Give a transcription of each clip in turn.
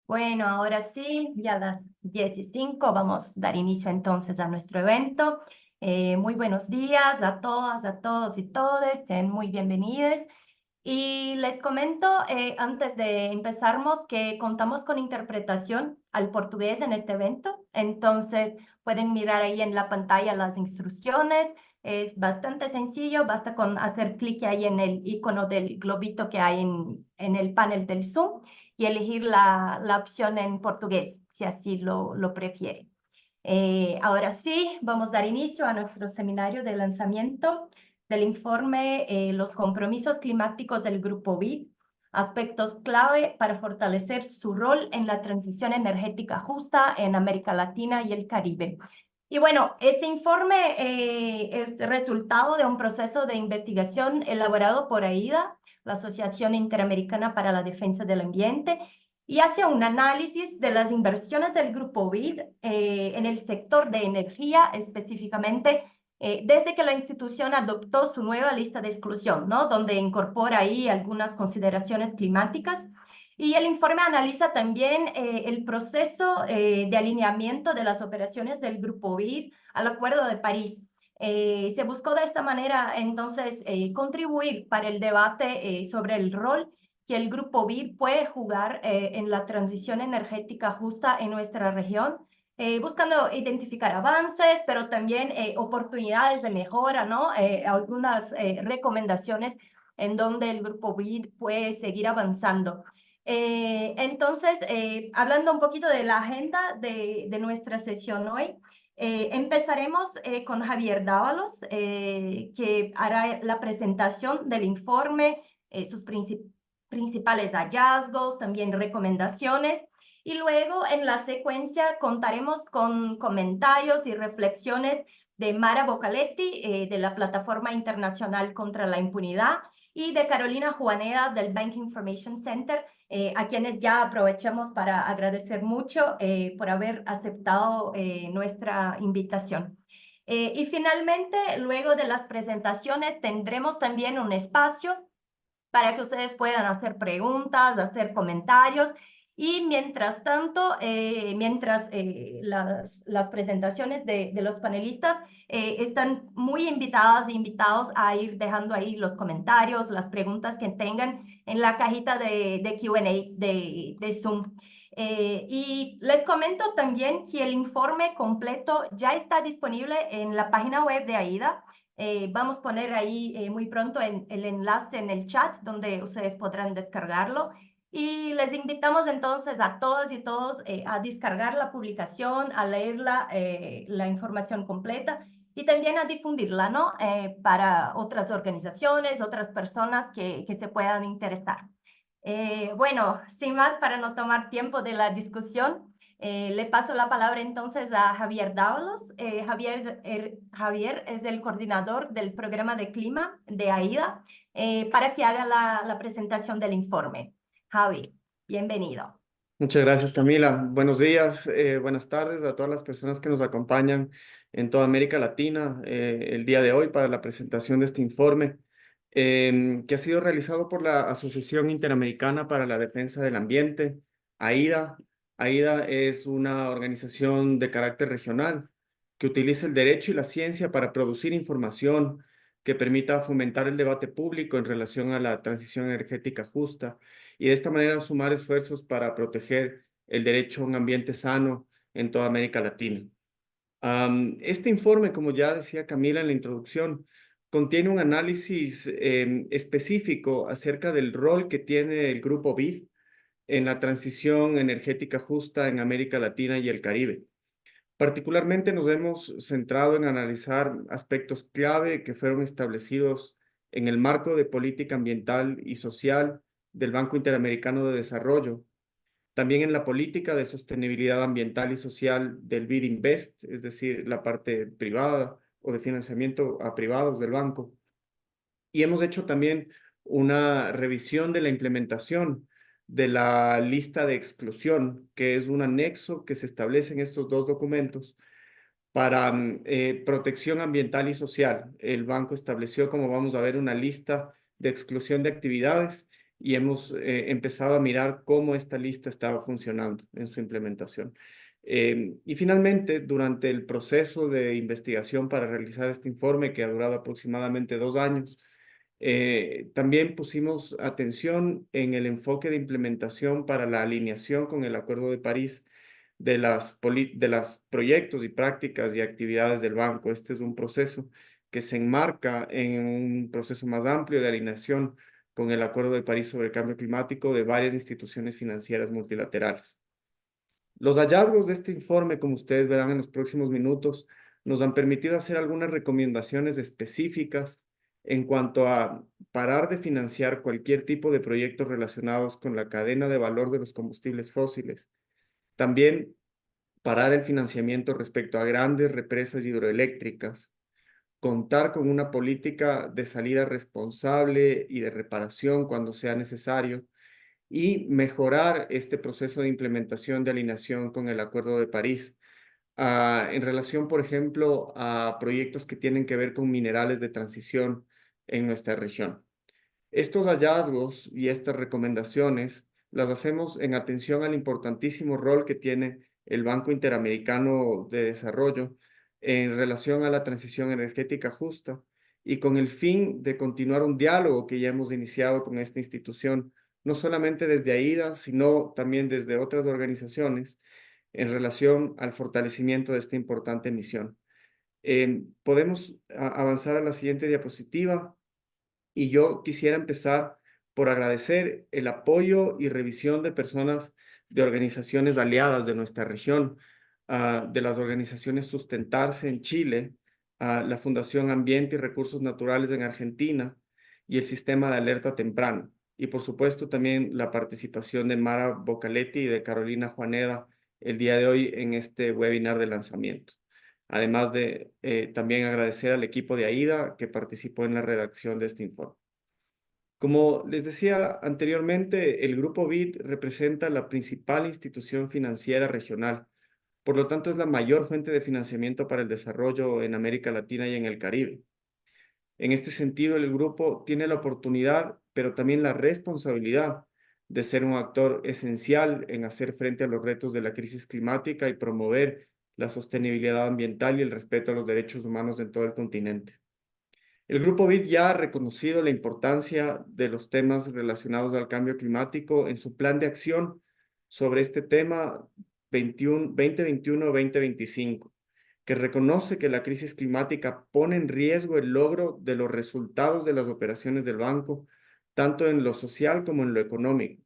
Bueno, ahora sí, ya a las 10:05 vamos a dar inicio entonces a nuestro evento. Muy buenos días a todas, a todos y todes, sean muy bienvenidos. Y les comento antes de empezarmos que contamos con interpretación al portugués en este evento, entonces pueden mirar ahí en la pantalla las instrucciones. Es bastante sencillo, basta con hacer clic ahí en el icono del globito que hay en el panel del Zoom y elegir la opción en portugués, si así lo prefiere. Ahora sí, vamos a dar inicio a nuestro seminario de lanzamiento del informe Los compromisos climáticos del Grupo BID, aspectos clave para fortalecer su rol en la transición energética justa en América Latina y el Caribe. Y bueno, ese informe es resultado de un proceso de investigación elaborado por AIDA, la Asociación Interamericana para la Defensa del Ambiente, y hace un análisis de las inversiones del Grupo BID en el sector de energía específicamente desde que la institución adoptó su nueva lista de exclusión, ¿no? Donde incorpora ahí algunas consideraciones climáticas. Y el informe analiza también el proceso de alineamiento de las operaciones del Grupo BID al Acuerdo de París. Se buscó de esta manera entonces contribuir para el debate sobre el rol que el Grupo BID puede jugar en la transición energética justa en nuestra región, buscando identificar avances, pero también oportunidades de mejora, ¿no? Algunas recomendaciones en donde el Grupo BID puede seguir avanzando. Entonces, hablando un poquito de la agenda de nuestra sesión hoy, empezaremos con Javier Dávalos, que hará la presentación del informe, sus principales hallazgos, también recomendaciones. Y luego en la secuencia contaremos con comentarios y reflexiones de Mara Bocaletti, de la Plataforma Internacional contra la Impunidad, y de Carolina Juaneda del Bank Information Center, a quienes ya aprovechamos para agradecer mucho por haber aceptado nuestra invitación. Y finalmente, luego de las presentaciones, tendremos también un espacio para que ustedes puedan hacer preguntas, hacer comentarios. Y mientras tanto, mientras las presentaciones de los panelistas están muy invitadas e invitados a ir dejando ahí los comentarios, las preguntas que tengan en la cajita de Q&A de Zoom. Y les comento también que el informe completo ya está disponible en la página web de AIDA. Vamos a poner ahí muy pronto el enlace en el chat donde ustedes podrán descargarlo. Y les invitamos entonces a todas y todos a descargar la publicación, a leer la información completa y también a difundirla, ¿no? Para otras organizaciones, otras personas que se puedan interesar. Bueno, sin más, para no tomar tiempo de la discusión, le paso la palabra entonces a Javier Dávalos. Javier es el coordinador del programa de clima de AIDA para que haga la presentación del informe. Javi, bienvenido. Muchas gracias, Camila. Buenos días, buenas tardes a todas las personas que nos acompañan en toda América Latina el día de hoy para la presentación de este informe que ha sido realizado por la Asociación Interamericana para la Defensa del Ambiente, AIDA. AIDA es una organización de carácter regional que utiliza el derecho y la ciencia para producir información que permita fomentar el debate público en relación a la transición energética justa y de esta manera sumar esfuerzos para proteger el derecho a un ambiente sano en toda América Latina. Este informe, como ya decía Camila en la introducción, contiene un análisis específico acerca del rol que tiene el Grupo BID en la transición energética justa en América Latina y el Caribe. Particularmente nos hemos centrado en analizar aspectos clave que fueron establecidos en el marco de política ambiental y social del Banco Interamericano de Desarrollo, también en la política de sostenibilidad ambiental y social del BID Invest, es decir, la parte privada o de financiamiento a privados del banco. Y hemos hecho también una revisión de la implementación de la lista de exclusión, que es un anexo que se establece en estos dos documentos para protección ambiental y social. El banco estableció, como vamos a ver, una lista de exclusión de actividades y hemos empezado a mirar cómo esta lista estaba funcionando en su implementación. Y finalmente, durante el proceso de investigación para realizar este informe, que ha durado aproximadamente 2 años, también pusimos atención en el enfoque de implementación para la alineación con el Acuerdo de París de las proyectos y prácticas y actividades del banco. Este es un proceso que se enmarca en un proceso más amplio de alineación con el Acuerdo de París sobre el Cambio Climático de varias instituciones financieras multilaterales. Los hallazgos de este informe, como ustedes verán en los próximos minutos, nos han permitido hacer algunas recomendaciones específicas en cuanto a parar de financiar cualquier tipo de proyectos relacionados con la cadena de valor de los combustibles fósiles. También parar el financiamiento respecto a grandes represas hidroeléctricas, contar con una política de salida responsable y de reparación cuando sea necesario, y mejorar este proceso de implementación de alineación con el Acuerdo de París, en relación, por ejemplo, a proyectos que tienen que ver con minerales de transición en nuestra región. Estos hallazgos y estas recomendaciones las hacemos en atención al importantísimo rol que tiene el Banco Interamericano de Desarrollo en relación a la transición energética justa, y con el fin de continuar un diálogo que ya hemos iniciado con esta institución, no solamente desde AIDA, sino también desde otras organizaciones en relación al fortalecimiento de esta importante misión. Podemos avanzar a la siguiente diapositiva. Y yo quisiera empezar por agradecer el apoyo y revisión de personas de organizaciones aliadas de nuestra región, de las organizaciones Sustentarse en Chile, la Fundación Ambiente y Recursos Naturales en Argentina y el Sistema de Alerta Temprana. Y por supuesto también la participación de Mara Bocaletti y de Carolina Juaneda el día de hoy en este webinar de lanzamiento. Además de también agradecer al equipo de AIDA que participó en la redacción de este informe. Como les decía anteriormente, el Grupo BID representa la principal institución financiera regional. Por lo tanto, es la mayor fuente de financiamiento para el desarrollo en América Latina y en el Caribe. En este sentido, el grupo tiene la oportunidad, pero también la responsabilidad de ser un actor esencial en hacer frente a los retos de la crisis climática y promover la sostenibilidad ambiental y el respeto a los derechos humanos en todo el continente. El Grupo BID ya ha reconocido la importancia de los temas relacionados al cambio climático en su plan de acción sobre este tema 2021-2025, que reconoce que la crisis climática pone en riesgo el logro de los resultados de las operaciones del banco, tanto en lo social como en lo económico.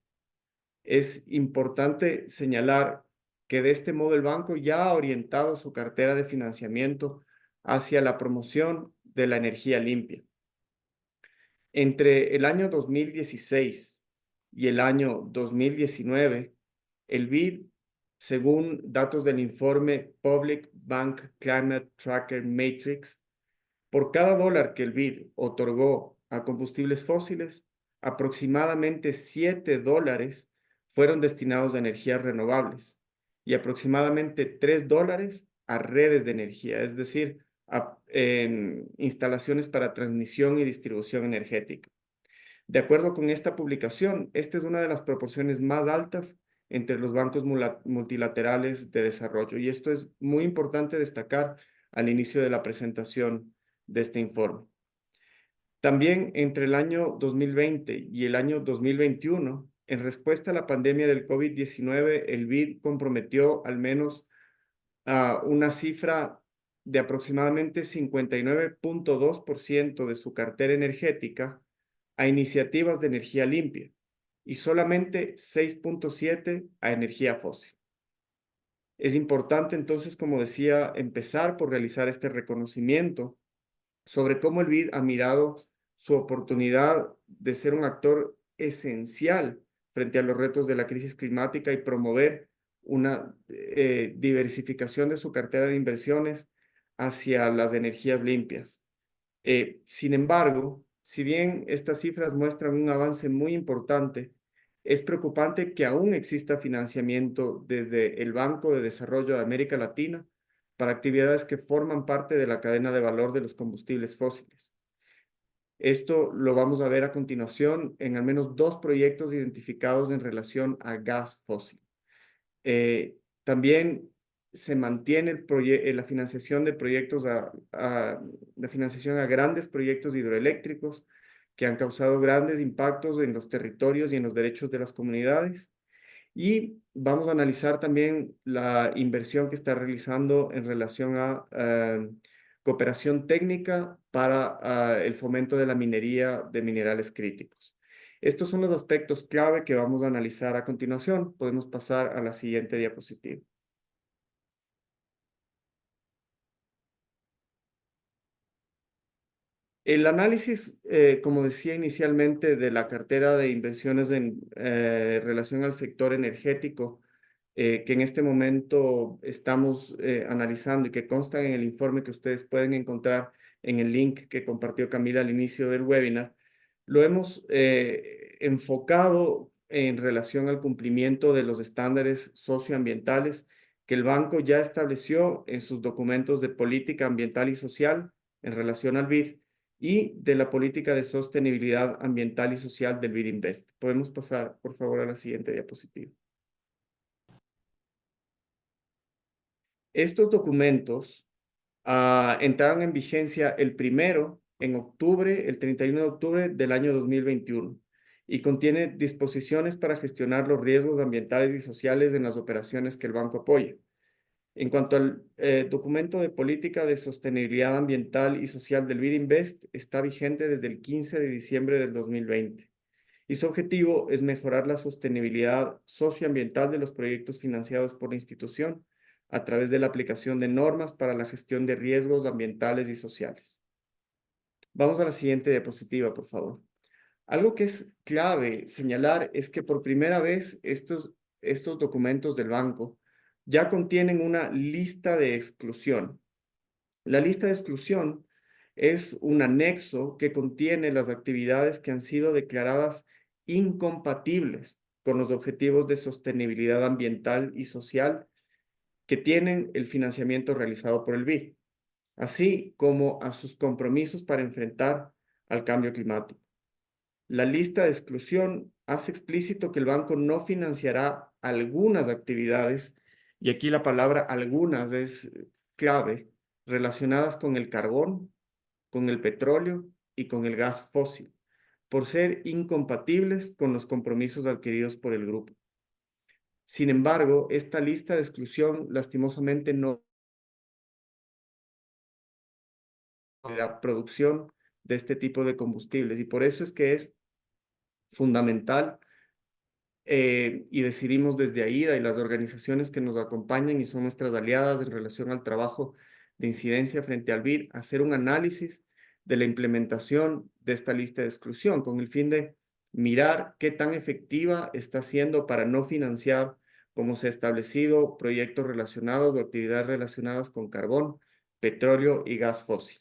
Es importante señalar que de este modo el banco ya ha orientado su cartera de financiamiento hacia la promoción de la energía limpia. Entre el año 2016 y el año 2019, el BID, según datos del informe Public Bank Climate Tracker Matrix, por cada dólar que el BID otorgó a combustibles fósiles, aproximadamente $7 fueron destinados a energías renovables y aproximadamente $3 a redes de energía, es decir, en instalaciones para transmisión y distribución energética. De acuerdo con esta publicación, esta es una de las proporciones más altas entre los bancos multilaterales de desarrollo, y esto es muy importante destacar al inicio de la presentación de este informe. También entre el año 2020 y el año 2021, en respuesta a la pandemia del COVID-19, el BID comprometió al menos una cifra de aproximadamente 59.2% de su cartera energética a iniciativas de energía limpia y solamente 6.7% a energía fósil. Es importante entonces, como decía, empezar por realizar este reconocimiento sobre cómo el BID ha mirado su oportunidad de ser un actor esencial frente a los retos de la crisis climática y promover una diversificación de su cartera de inversiones hacia las energías limpias. Sin embargo, si bien estas cifras muestran un avance muy importante, es preocupante que aún exista financiamiento desde el Banco de Desarrollo de América Latina para actividades que forman parte de la cadena de valor de los combustibles fósiles. Esto lo vamos a ver a continuación en al menos 2 proyectos identificados en relación a gas fósil. También se mantiene la financiación de proyectos la financiación a grandes proyectos hidroeléctricos que han causado grandes impactos en los territorios y en los derechos de las comunidades. Y vamos a analizar también la inversión que está realizando en relación a cooperación técnica para el fomento de la minería de minerales críticos. Estos son los aspectos clave que vamos a analizar a continuación. Podemos pasar a la siguiente diapositiva. El análisis, como decía inicialmente, de la cartera de inversiones en relación al sector energético, que en este momento estamos analizando y que consta en el informe que ustedes pueden encontrar en el link que compartió Camila al inicio del webinar, lo hemos enfocado en relación al cumplimiento de los estándares socioambientales que el banco ya estableció en sus documentos de política ambiental y social en relación al BID y de la política de sostenibilidad ambiental y social del BID Invest. Podemos pasar, por favor, a la siguiente diapositiva. Estos documentos entraron en vigencia el primero en octubre, el 31 de octubre del año 2021 y contiene disposiciones para gestionar los riesgos ambientales y sociales en las operaciones que el banco apoya. En cuanto al documento de política de sostenibilidad ambiental y social del BID Invest, está vigente desde el 15 de diciembre del 2020 y su objetivo es mejorar la sostenibilidad socioambiental de los proyectos financiados por la institución a través de la aplicación de normas para la gestión de riesgos ambientales y sociales. Vamos a la siguiente diapositiva, por favor. Algo que es clave señalar es que por primera vez estos documentos del banco ya contienen una lista de exclusión. La lista de exclusión es un anexo que contiene las actividades que han sido declaradas incompatibles con los objetivos de sostenibilidad ambiental y social que tienen el financiamiento realizado por el BID, así como a sus compromisos para enfrentar al cambio climático. La lista de exclusión hace explícito que el banco no financiará algunas actividades, y aquí la palabra algunas es clave, relacionadas con el carbón, con el petróleo y con el gas fósil, por ser incompatibles con los compromisos adquiridos por el grupo. Sin embargo, esta lista de exclusión lastimosamente no la producción de este tipo de combustibles y por eso es que es fundamental y decidimos desde AIDA y las organizaciones que nos acompañan y son nuestras aliadas en relación al trabajo de incidencia frente al BID, hacer un análisis de la implementación de esta lista de exclusión con el fin de mirar qué tan efectiva está siendo para no financiar, como se ha establecido, proyectos relacionados o actividades relacionadas con carbón, petróleo y gas fósil.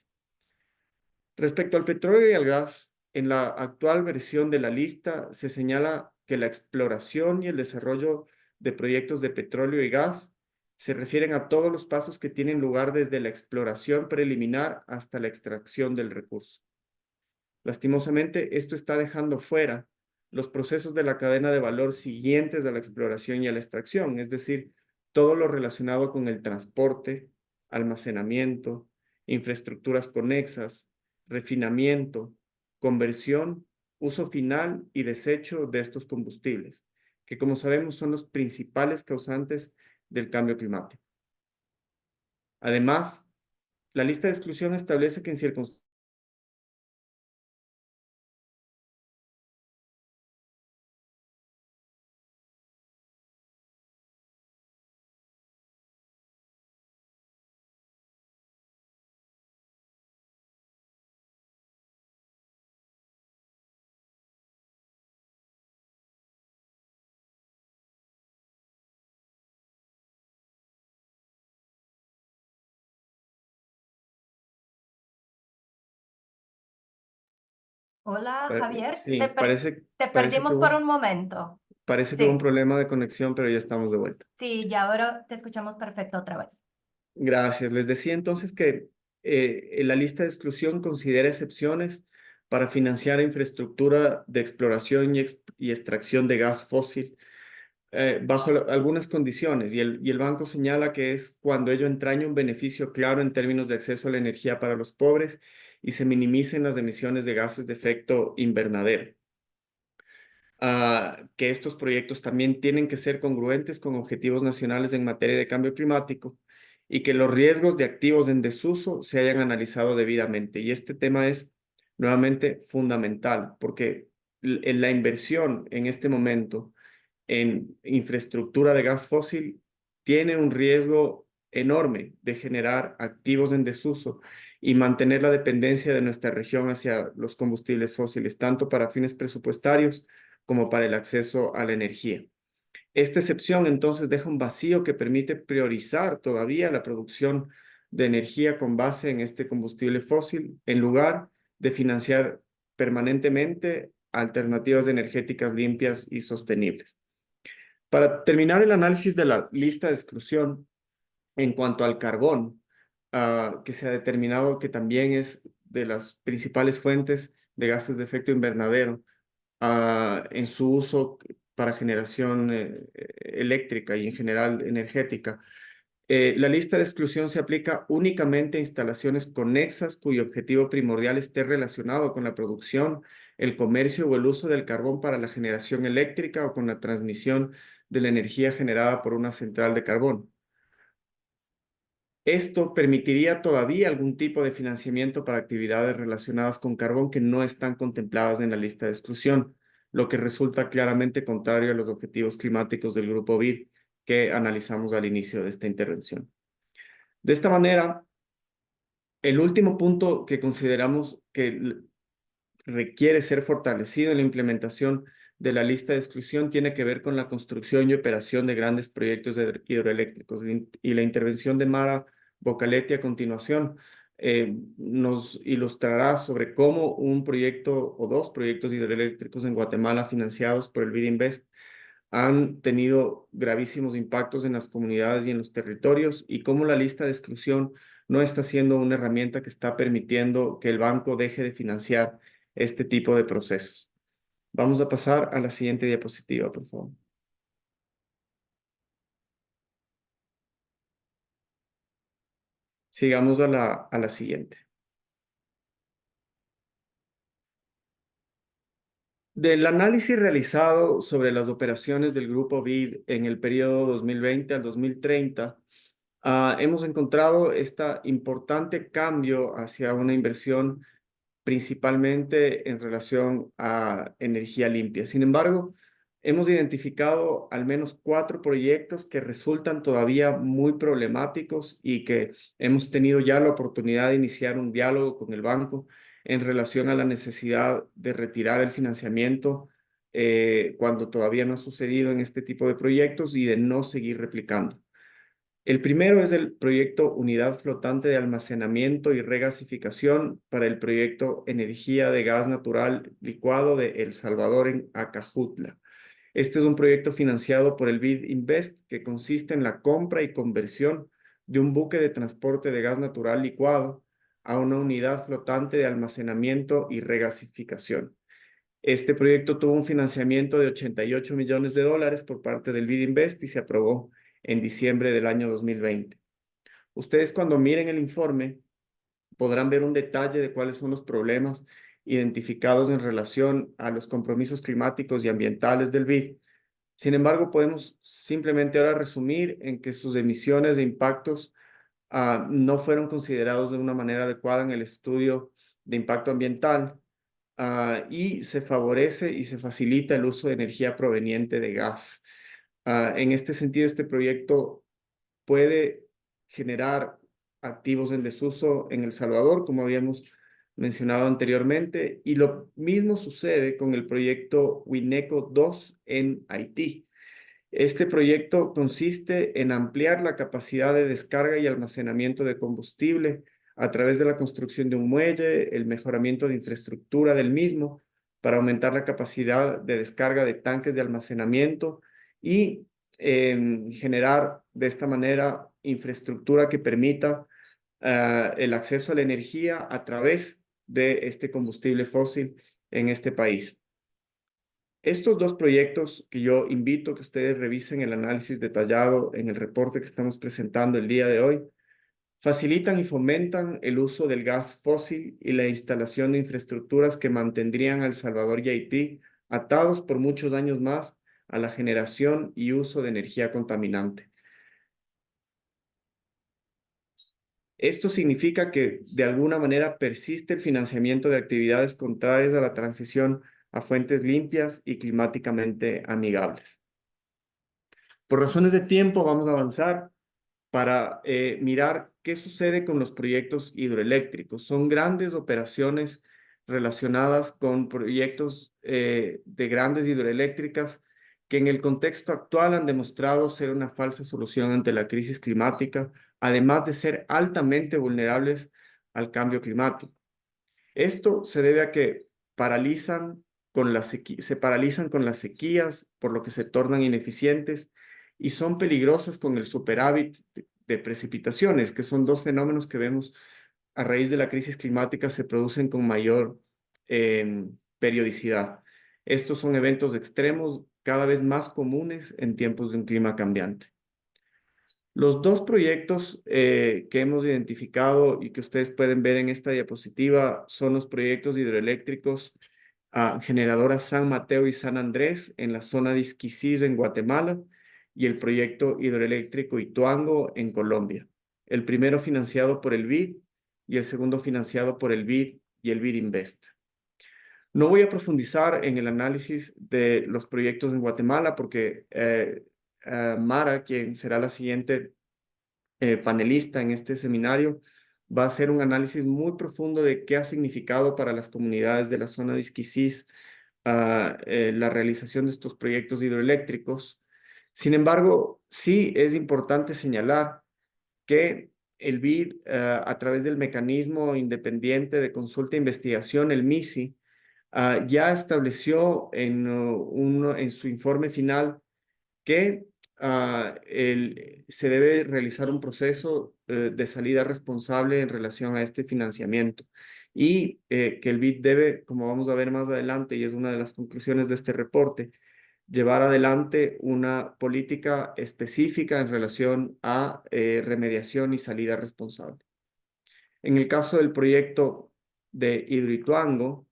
Respecto al petróleo y al gas, en la actual versión de la lista se señala que la exploración y el desarrollo de proyectos de petróleo y gas se refieren a todos los pasos que tienen lugar desde la exploración preliminar hasta la extracción del recurso. Lastimosamente, esto está dejando fuera los procesos de la cadena de valor siguientes a la exploración y a la extracción, es decir, todo lo relacionado con el transporte, almacenamiento, infraestructuras conexas, refinamiento, conversión, uso final y desecho de estos combustibles, que como sabemos son los principales causantes del cambio climático. Además, la lista de exclusión establece que en circunstancias Hola, Javier, sí, te perdimos por un momento. parece que hubo un Sí, problema de conexión, pero ya estamos de vuelta. sí, ya ahora te escuchamos perfecto otra vez. Gracias. Les decía entonces que la lista de exclusión considera excepciones para financiar infraestructura de exploración y extracción de gas fósil bajo algunas condiciones. Y el banco señala que es cuando ello entraña un beneficio claro en términos de acceso a la energía para los pobres y se minimicen las emisiones de gases de efecto invernadero. Que estos proyectos también tienen que ser congruentes con objetivos nacionales en materia de cambio climático y que los riesgos de activos en desuso se hayan analizado debidamente. Y este tema es nuevamente fundamental porque la inversión en este momento en infraestructura de gas fósil tiene un riesgo enorme de generar activos en desuso y mantener la dependencia de nuestra región hacia los combustibles fósiles, tanto para fines presupuestarios como para el acceso a la energía. Esta excepción entonces deja un vacío que permite priorizar todavía la producción de energía con base en este combustible fósil en lugar de financiar permanentemente alternativas energéticas limpias y sostenibles. Para terminar el análisis de la lista de exclusión en cuanto al carbón, que se ha determinado que también es de las principales fuentes de gases de efecto invernadero en su uso para generación eléctrica y en general energética. La lista de exclusión se aplica únicamente a instalaciones conexas cuyo objetivo primordial esté relacionado con la producción, el comercio o el uso del carbón para la generación eléctrica o con la transmisión de la energía generada por una central de carbón. Esto permitiría todavía algún tipo de financiamiento para actividades relacionadas con carbón que no están contempladas en la lista de exclusión, lo que resulta claramente contrario a los objetivos climáticos del Grupo BID que analizamos al inicio de esta intervención. De esta manera, el último punto que consideramos que requiere ser fortalecido en la implementación de la lista de exclusión tiene que ver con la construcción y operación de grandes proyectos hidroeléctricos. Y la intervención de Mara Bocaletti a continuación nos ilustrará sobre cómo un proyecto o dos proyectos hidroeléctricos en Guatemala financiados por el BID Invest han tenido gravísimos impactos en las comunidades y en los territorios y cómo la lista de exclusión no está siendo una herramienta que está permitiendo que el banco deje de financiar este tipo de procesos. Vamos a pasar a la siguiente diapositiva, por favor. Sigamos a la siguiente. Del análisis realizado sobre las operaciones del Grupo BID en el periodo 2020 al 2030, hemos encontrado este importante cambio hacia una inversión principalmente en relación a energía limpia. Sin embargo, hemos identificado al menos 4 proyectos que resultan todavía muy problemáticos y que hemos tenido ya la oportunidad de iniciar un diálogo con el banco en relación a la necesidad de retirar el financiamiento cuando todavía no ha sucedido en este tipo de proyectos y de no seguir replicando. El primero es el proyecto Unidad Flotante de Almacenamiento y Regasificación para el proyecto Energía de Gas Natural Licuado de El Salvador en Acajutla. Este es un proyecto financiado por el BID Invest que consiste en la compra y conversión de un buque de transporte de gas natural licuado a una unidad flotante de almacenamiento y regasificación. Este proyecto tuvo un financiamiento de 88 millones de dólares por parte del BID Invest y se aprobó en diciembre del año 2020. Ustedes cuando miren el informe podrán ver un detalle de cuáles son los problemas identificados en relación a los compromisos climáticos y ambientales del BID. Sin embargo, podemos simplemente ahora resumir en que sus emisiones de impactos no fueron considerados de una manera adecuada en el estudio de impacto ambiental y se favorece y se facilita el uso de energía proveniente de gas. En este sentido, este proyecto puede generar activos en desuso en El Salvador, como habíamos mencionado anteriormente, y lo mismo sucede con el proyecto Wineco 2 en Haití. Este proyecto consiste en ampliar la capacidad de descarga y almacenamiento de combustible a través de la construcción de un muelle, el mejoramiento de infraestructura del mismo para aumentar la capacidad de descarga de tanques de almacenamiento y generar de esta manera infraestructura que permita el acceso a la energía a través de este combustible fósil en este país. Estos dos proyectos que yo invito que ustedes revisen el análisis detallado en el reporte que estamos presentando el día de hoy, facilitan y fomentan el uso del gas fósil y la instalación de infraestructuras que mantendrían a El Salvador y Haití atados por muchos años más a la generación y uso de energía contaminante. Esto significa que de alguna manera persiste el financiamiento de actividades contrarias a la transición a fuentes limpias y climáticamente amigables. Por razones de tiempo vamos a avanzar para mirar qué sucede con los proyectos hidroeléctricos. Son grandes operaciones relacionadas con proyectos de grandes hidroeléctricas que en el contexto actual han demostrado ser una falsa solución ante la crisis climática, además de ser altamente vulnerables al cambio climático. Esto se debe a que se paralizan con las sequías, por lo que se tornan ineficientes y son peligrosas con el superávit de precipitaciones, que son dos fenómenos que vemos a raíz de la crisis climática se producen con mayor periodicidad. Estos son eventos extremos cada vez más comunes en tiempos de un clima cambiante. Los dos proyectos que hemos identificado y que ustedes pueden ver en esta diapositiva son los proyectos hidroeléctricos Generadoras San Mateo y San Andrés en la zona de Isquisís en Guatemala y el proyecto hidroeléctrico Ituango en Colombia. El primero financiado por el BID y el segundo financiado por el BID y el BID Invest. No voy a profundizar en el análisis de los proyectos en Guatemala porque Mara, quien será la siguiente panelista en este seminario, va a hacer un análisis muy profundo de qué ha significado para las comunidades de la zona de Isquisís la realización de estos proyectos hidroeléctricos. Sin embargo, sí es importante señalar que el BID, a través del mecanismo independiente de consulta e investigación, el MISI, ya estableció en su informe final que se debe realizar un proceso de salida responsable en relación a este financiamiento y que el BID debe, como vamos a ver más adelante, y es una de las conclusiones de este reporte, llevar adelante una política específica en relación a remediación y salida responsable. En el caso del proyecto de Hidroituango,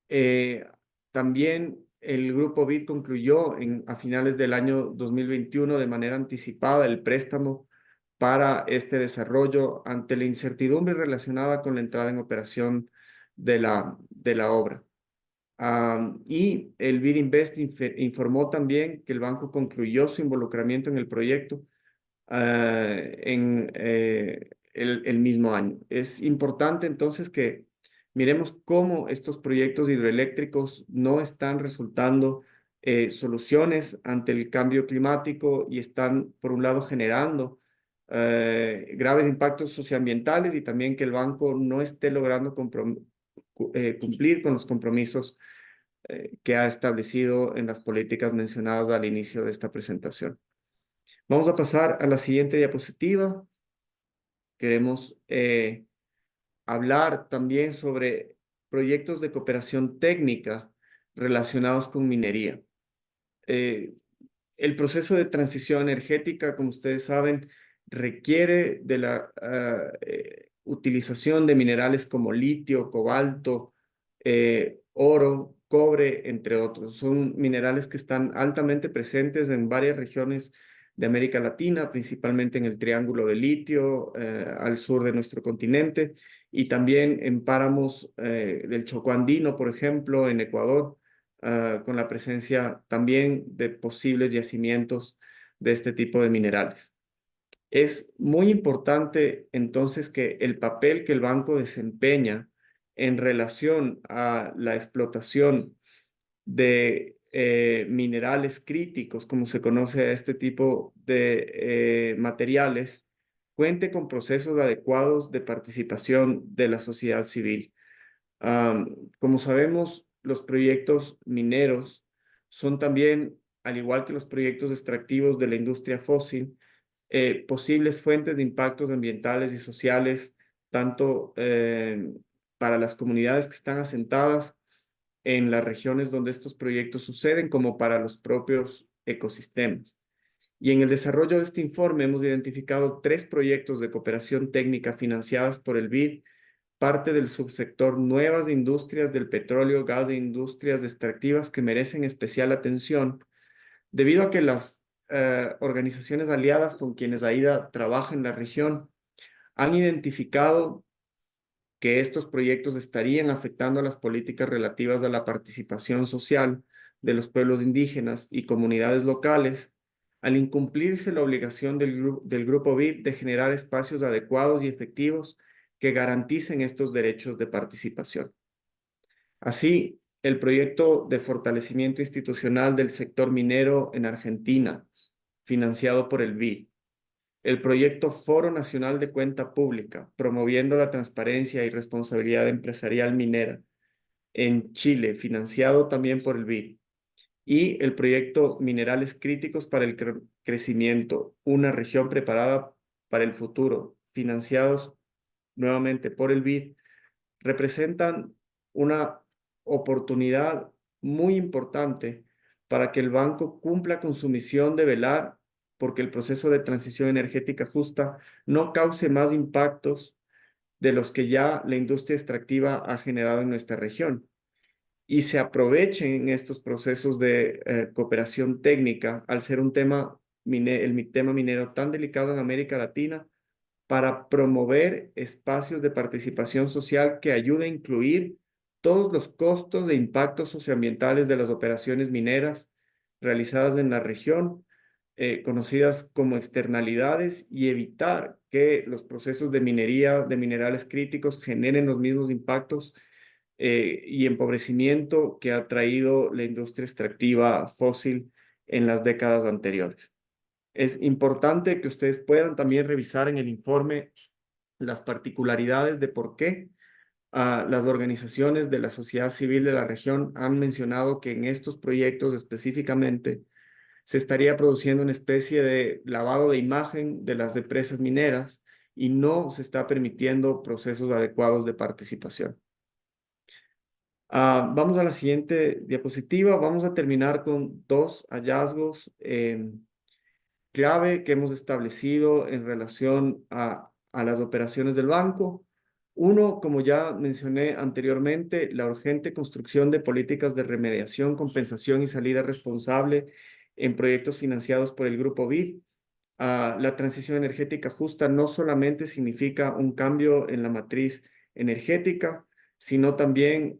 eh, también el grupo BID concluyó a finales del año 2021 de manera anticipada el préstamo para este desarrollo ante la incertidumbre relacionada con la entrada en operación de la obra. Y el BID Invest informó también que el banco concluyó su involucramiento en el proyecto en el mismo año. Es importante entonces que miremos cómo estos proyectos hidroeléctricos no están resultando soluciones ante el cambio climático y están, por un lado, generando graves impactos socioambientales y también que el banco no esté logrando cumplir con los compromisos que ha establecido en las políticas mencionadas al inicio de esta presentación. Vamos a pasar a la siguiente diapositiva. Queremos hablar también sobre proyectos de cooperación técnica relacionados con minería. Eh, el proceso de transición energética, como ustedes saben, requiere de la utilización de minerales como litio, cobalto, oro, cobre, entre otros. Son minerales que están altamente presentes en varias regiones de América Latina, principalmente en el Triángulo de Litio, al sur de nuestro continente, y también en páramos del Chocó andino, por ejemplo, en Ecuador, con la presencia también de posibles yacimientos de este tipo de minerales. Es muy importante entonces que el papel que el banco desempeña en relación a la explotación de minerales críticos, como se conoce a este tipo de materiales, cuente con procesos adecuados de participación de la sociedad civil. Como sabemos, los proyectos mineros son también, al igual que los proyectos extractivos de la industria fósil, posibles fuentes de impactos ambientales y sociales, tanto para las comunidades que están asentadas en las regiones donde estos proyectos suceden, como para los propios ecosistemas. Y en el desarrollo de este informe hemos identificado 3 proyectos de cooperación técnica financiadas por el BID, parte del subsector nuevas industrias del petróleo, gas e industrias extractivas que merecen especial atención, debido a que las organizaciones aliadas con quienes AIDA trabaja en la región han identificado que estos proyectos estarían afectando a las políticas relativas a la participación social de los pueblos indígenas y comunidades locales, al incumplirse la obligación del Grupo BID de generar espacios adecuados y efectivos que garanticen estos derechos de participación. Así, el proyecto de fortalecimiento institucional del sector minero en Argentina, financiado por el BID, el proyecto Foro Nacional de Cuenta Pública, promoviendo la transparencia y responsabilidad empresarial minera en Chile, financiado también por el BID, y el proyecto Minerales Críticos para el Crecimiento, una región preparada para el futuro, financiados nuevamente por el BID, representan una oportunidad muy importante para que el banco cumpla con su misión de velar porque el proceso de transición energética justa no cause más impactos de los que ya la industria extractiva ha generado en nuestra región y se aprovechen estos procesos de cooperación técnica al ser un tema, el tema minero tan delicado en América Latina para promover espacios de participación social que ayude a incluir todos los costos e impactos socioambientales de las operaciones mineras realizadas en la región, conocidas como externalidades, y evitar que los procesos de minería de minerales críticos generen los mismos impactos y empobrecimiento que ha traído la industria extractiva fósil en las décadas anteriores. Es importante que ustedes puedan también revisar en el informe las particularidades de por qué las organizaciones de la sociedad civil de la región han mencionado que en estos proyectos específicamente se estaría produciendo una especie de lavado de imagen de las empresas mineras y no se está permitiendo procesos adecuados de participación. Vamos a la siguiente diapositiva. Vamos a terminar con 2 hallazgos clave que hemos establecido en relación a las operaciones del banco. Uno, como ya mencioné anteriormente, la urgente construcción de políticas de remediación, compensación y salida responsable en proyectos financiados por el Grupo BID. La transición energética justa no solamente significa un cambio en la matriz energética, sino también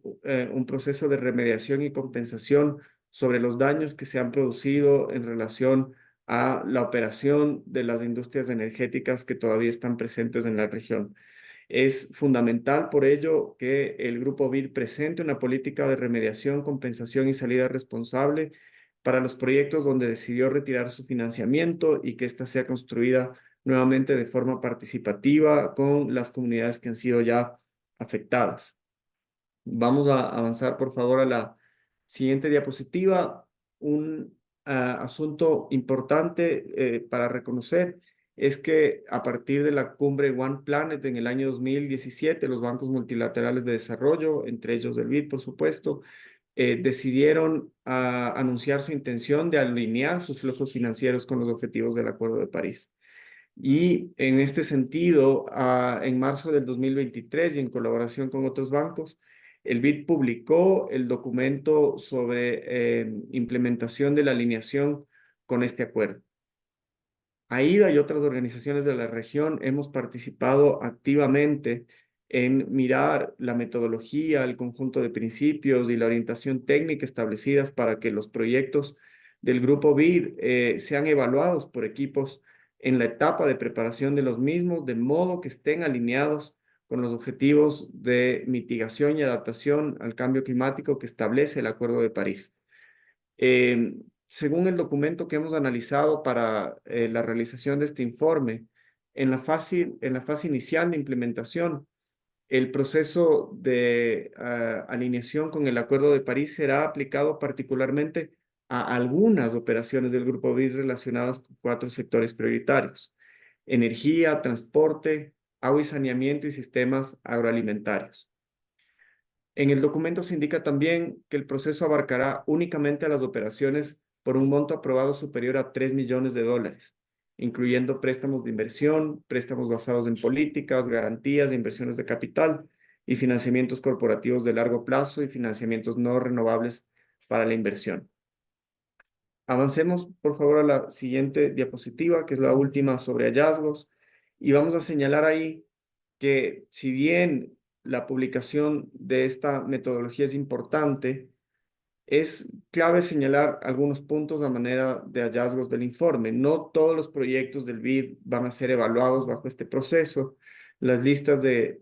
un proceso de remediación y compensación sobre los daños que se han producido en relación a la operación de las industrias energéticas que todavía están presentes en la región. Es fundamental por ello que el Grupo BID presente una política de remediación, compensación y salida responsable para los proyectos donde decidió retirar su financiamiento y que ésta sea construida nuevamente de forma participativa con las comunidades que han sido ya afectadas. Vamos a avanzar, por favor, a la siguiente diapositiva. Un asunto importante para reconocer es que a partir de la cumbre One Planet en el año 2017, los bancos multilaterales de desarrollo, entre ellos el BID, por supuesto, decidieron anunciar su intención de alinear sus flujos financieros con los objetivos del Acuerdo de París. Y en este sentido, en marzo del 2023 y en colaboración con otros bancos, el BID publicó el documento sobre implementación de la alineación con este acuerdo. AIDA y otras organizaciones de la región hemos participado activamente en mirar la metodología, el conjunto de principios y la orientación técnica establecidas para que los proyectos del Grupo BID sean evaluados por equipos en la etapa de preparación de los mismos, de modo que estén alineados con los objetivos de mitigación y adaptación al cambio climático que establece el Acuerdo de París. Según el documento que hemos analizado para la realización de este informe, en la fase inicial de implementación, el proceso de alineación con el Acuerdo de París será aplicado particularmente a algunas operaciones del Grupo BID relacionadas con 4 sectores prioritarios: energía, transporte, agua y saneamiento y sistemas agroalimentarios. En el documento se indica también que el proceso abarcará únicamente a las operaciones por un monto aprobado superior a 3 millones de dólares, incluyendo préstamos de inversión, préstamos basados en políticas, garantías de inversiones de capital y financiamientos corporativos de largo plazo y financiamientos no renovables para la inversión. Avancemos, por favor, a la siguiente diapositiva, que es la última sobre hallazgos, y vamos a señalar ahí que si bien la publicación de esta metodología es importante, es clave señalar algunos puntos a manera de hallazgos del informe. No todos los proyectos del BID van a ser evaluados bajo este proceso. Las listas de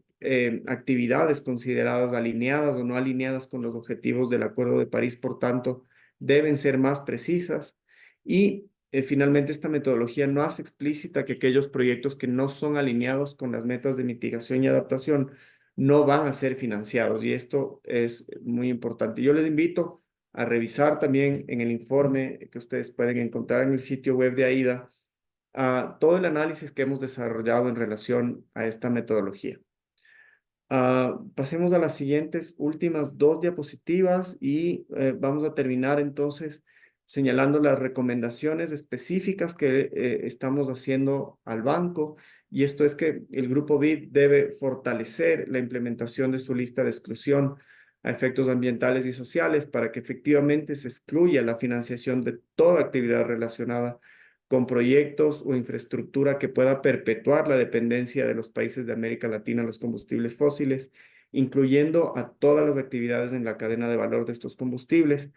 actividades consideradas alineadas o no alineadas con los objetivos del Acuerdo de París, por tanto, deben ser más precisas. Y finalmente, esta metodología no hace explícita que aquellos proyectos que no son alineados con las metas de mitigación y adaptación no van a ser financiados. Y esto es muy importante. Yo les invito a revisar también en el informe que ustedes pueden encontrar en el sitio web de AIDA todo el análisis que hemos desarrollado en relación a esta metodología. Pasemos a las siguientes últimas dos diapositivas y vamos a terminar entonces señalando las recomendaciones específicas que estamos haciendo al banco, y esto es que el grupo BID debe fortalecer la implementación de su lista de exclusión a efectos ambientales y sociales para que efectivamente se excluya la financiación de toda actividad relacionada con proyectos o infraestructura que pueda perpetuar la dependencia de los países de América Latina a los combustibles fósiles, incluyendo a todas las actividades en la cadena de valor de estos combustibles,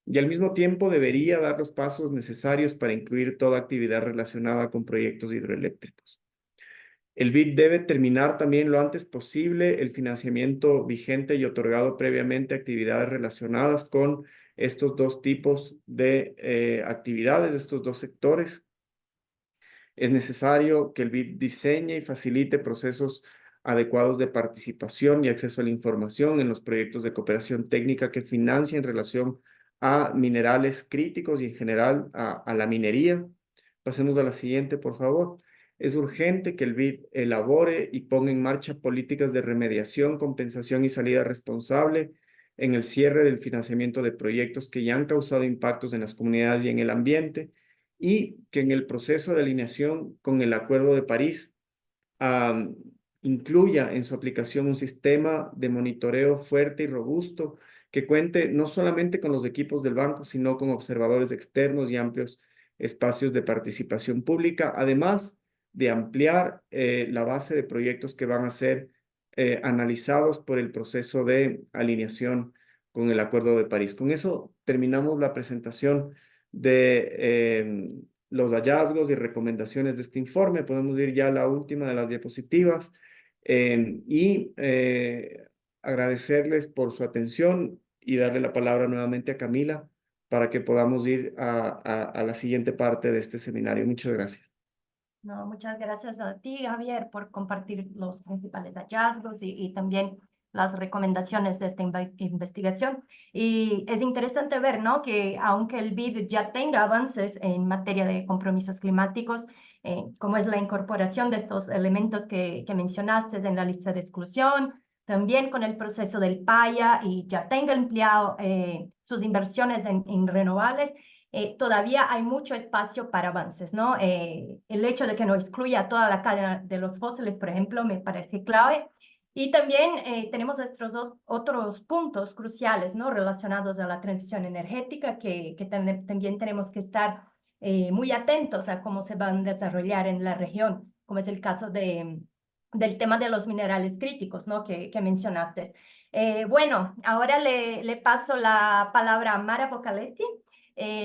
y al mismo tiempo debería dar los pasos necesarios para incluir toda actividad relacionada con proyectos hidroeléctricos. El BID debe terminar también lo antes posible el financiamiento vigente y otorgado previamente a actividades relacionadas con estos dos tipos de actividades, estos dos sectores. Es necesario que el BID diseñe y facilite procesos adecuados de participación y acceso a la información en los proyectos de cooperación técnica que financia en relación a minerales críticos y en general a la minería. Pasemos a la siguiente, por favor. Es urgente que el BID elabore y ponga en marcha políticas de remediación, compensación y salida responsable en el cierre del financiamiento de proyectos que ya han causado impactos en las comunidades y en el ambiente, y que en el proceso de alineación con el Acuerdo de París um, incluya en su aplicación un sistema de monitoreo fuerte y robusto que cuente no solamente con los equipos del banco, sino con observadores externos y amplios espacios de participación pública, además de ampliar la base de proyectos que van a ser analizados por el proceso de alineación con el Acuerdo de París. Con eso terminamos la presentación de los hallazgos y recomendaciones de este informe. Podemos ir ya a la última de las diapositivas y agradecerles por su atención y darle la palabra nuevamente a Camila para que podamos ir a la siguiente parte de este seminario. Muchas gracias. No, muchas gracias a ti, Javier, por compartir los principales hallazgos y también las recomendaciones de esta investigación. Y es interesante ver, ¿no?, que aunque el BID ya tenga avances en materia de compromisos climáticos, como es la incorporación de estos elementos que mencionaste en la lista de exclusión, también con el proceso del PAYA, y ya tenga empleado sus inversiones en renovables, todavía hay mucho espacio para avances, ¿no? El hecho de que no excluya toda la cadena de los fósiles, por ejemplo, me parece clave. Y también tenemos estos otros puntos cruciales, ¿no?, relacionados a la transición energética, que también tenemos que estar muy atentos a cómo se van a desarrollar en la región, como es el caso del tema de los minerales críticos, ¿no?, que mencionaste. Bueno, ahora le paso la palabra a Mara Bocaletti.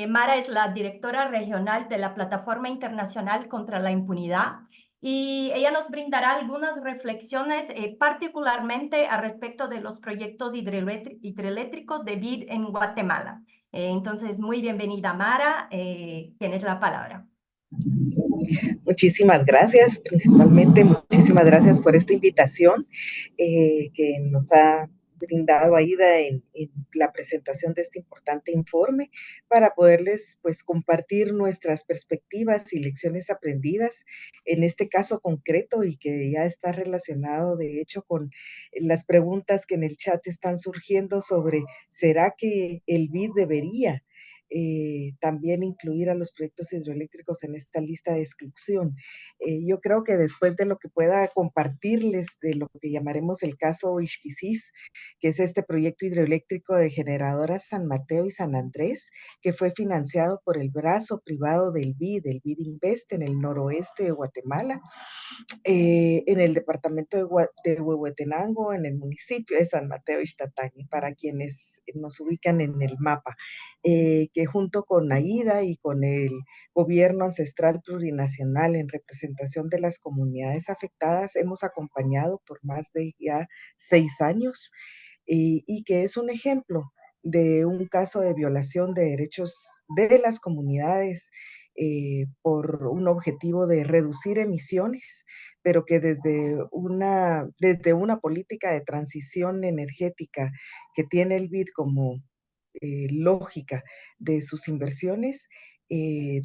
Mara es la directora regional de la Plataforma Internacional contra la Impunidad, y ella nos brindará algunas reflexiones particularmente al respecto de los proyectos hidroeléctricos de BID en Guatemala. Entonces, muy bienvenida, Mara. Tienes la palabra. Muchísimas gracias, principalmente muchísimas gracias por esta invitación que nos ha brindado Aida en la presentación de este importante informe para poderles pues compartir nuestras perspectivas y lecciones aprendidas en este caso concreto y que ya está relacionado de hecho con las preguntas que en el chat están surgiendo sobre ¿será que el BID debería también incluir a los proyectos hidroeléctricos en esta lista de exclusión? Yo creo que después de lo que pueda compartirles de lo que llamaremos el caso Ixquisis, que es este proyecto hidroeléctrico de generadoras San Mateo y San Andrés, que fue financiado por el brazo privado del BID Invest en el noroeste de Guatemala, en el departamento de Huehuetenango, en el municipio de San Mateo Ixtatani, para quienes nos ubican en el mapa, que junto con AIDA y con el Gobierno Ancestral Plurinacional en representación de las comunidades afectadas, hemos acompañado por más de ya 6 años y que es un ejemplo de un caso de violación de derechos de las comunidades por un objetivo de reducir emisiones, pero que desde una política de transición energética que tiene el BID como lógica de sus inversiones,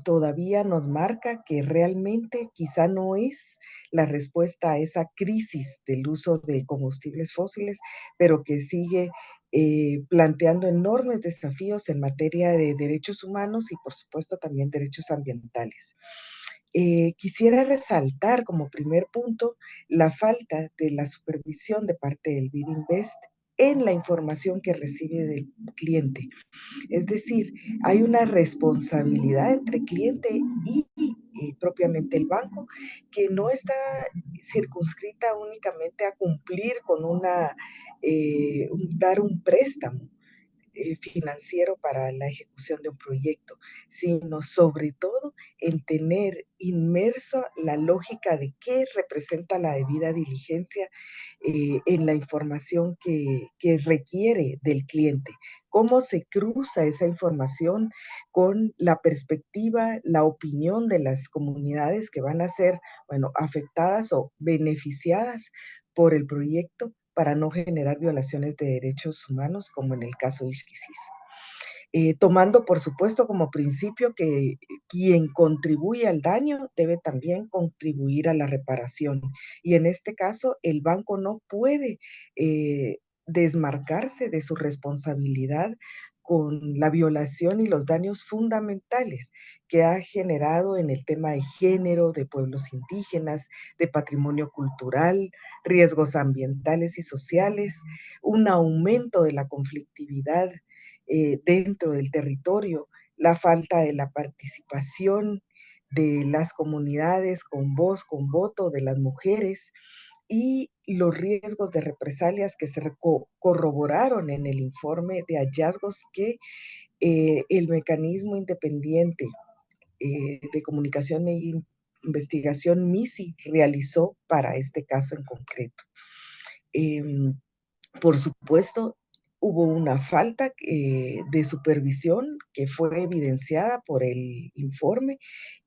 todavía nos marca que realmente quizá no es la respuesta a esa crisis del uso de combustibles fósiles, pero que sigue planteando enormes desafíos en materia de derechos humanos y por supuesto también derechos ambientales. Quisiera resaltar como primer punto la falta de la supervisión de parte del BID Invest en la información que recibe del cliente. Es decir, hay una responsabilidad entre cliente y propiamente el banco que no está circunscrita únicamente a cumplir con dar un préstamo financiero para la ejecución de un proyecto, sino sobre todo en tener inmerso la lógica de qué representa la debida diligencia en la información que requiere del cliente, cómo se cruza esa información con la perspectiva, la opinión de las comunidades que van a ser, bueno, afectadas o beneficiadas por el proyecto para no generar violaciones de derechos humanos, como en el caso de Ixquisis. Tomando, por supuesto, como principio que quien contribuye al daño debe también contribuir a la reparación. Y en este caso, el banco no puede desmarcarse de su responsabilidad con la violación y los daños fundamentales que ha generado en el tema de género, de pueblos indígenas, de patrimonio cultural, riesgos ambientales y sociales, un aumento de la conflictividad dentro del territorio, la falta de la participación de las comunidades con voz, con voto, de las mujeres y los riesgos de represalias que se corroboraron en el informe de hallazgos que el mecanismo independiente de comunicación e investigación MISI realizó para este caso en concreto. Por supuesto, hubo una falta de supervisión que fue evidenciada por el informe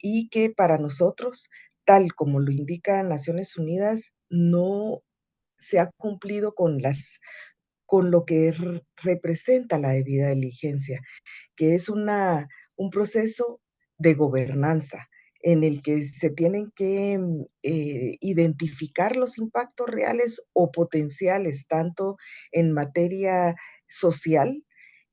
y que para nosotros, tal como lo indica Naciones Unidas, no se ha cumplido con lo que representa la debida diligencia, que es un proceso de gobernanza en el que se tienen que identificar los impactos reales o potenciales, tanto en materia social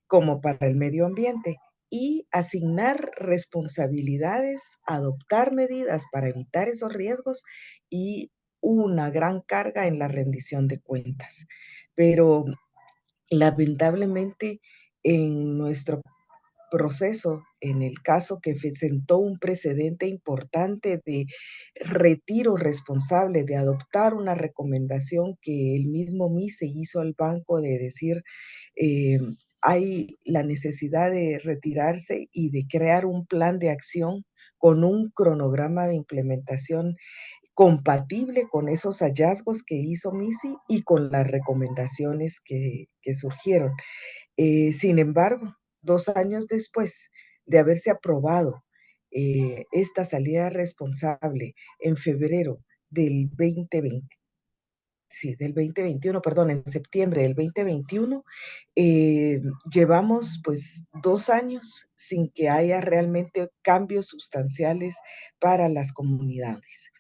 como para el medio ambiente, y asignar responsabilidades, adoptar medidas para evitar esos riesgos y una gran carga en la rendición de cuentas. Pero lamentablemente en nuestro proceso, en el caso que sentó un precedente importante de retiro responsable, de adoptar una recomendación que el mismo MISE hizo al banco de decir, eh, hay la necesidad de retirarse y de crear un plan de acción con un cronograma de implementación compatible con esos hallazgos que hizo MISI y con las recomendaciones que surgieron. Sin embargo, 2 años después de haberse aprobado esta salida responsable en febrero del 2023, sí, del 2021, perdón, en septiembre del 2021, llevamos pues 2 años sin que haya realmente cambios sustanciales para las comunidades.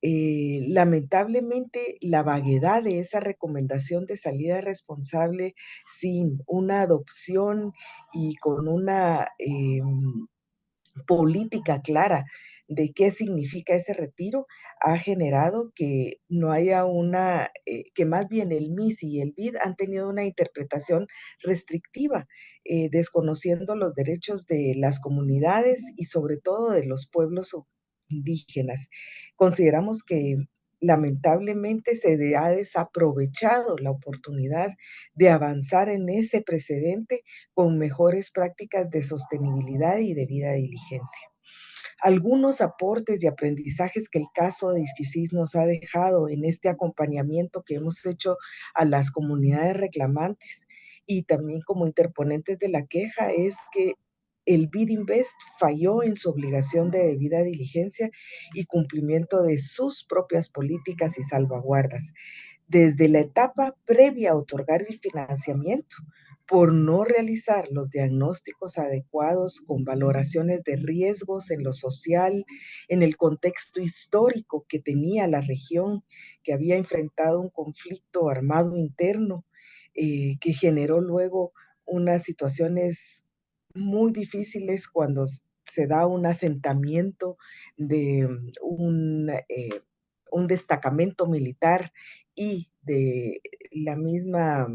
Lamentablemente, la vaguedad de esa recomendación de salida responsable sin una adopción y con una, política clara de qué significa ese retiro, ha generado que no haya una, que más bien el MIS y el BID han tenido una interpretación restrictiva, desconociendo los derechos de las comunidades y sobre todo de los pueblos indígenas. Consideramos que lamentablemente ha desaprovechado la oportunidad de avanzar en ese precedente con mejores prácticas de sostenibilidad y debida diligencia. Algunos aportes y aprendizajes que el caso de Isquisís nos ha dejado en este acompañamiento que hemos hecho a las comunidades reclamantes y también como interponentes de la queja es que el BID Invest falló en su obligación de debida diligencia y cumplimiento de sus propias políticas y salvaguardas desde la etapa previa a otorgar el financiamiento por no realizar los diagnósticos adecuados con valoraciones de riesgos en lo social, en el contexto histórico que tenía la región, que había enfrentado un conflicto armado interno, que generó luego unas situaciones muy difíciles cuando se da un asentamiento de un destacamento militar y de la misma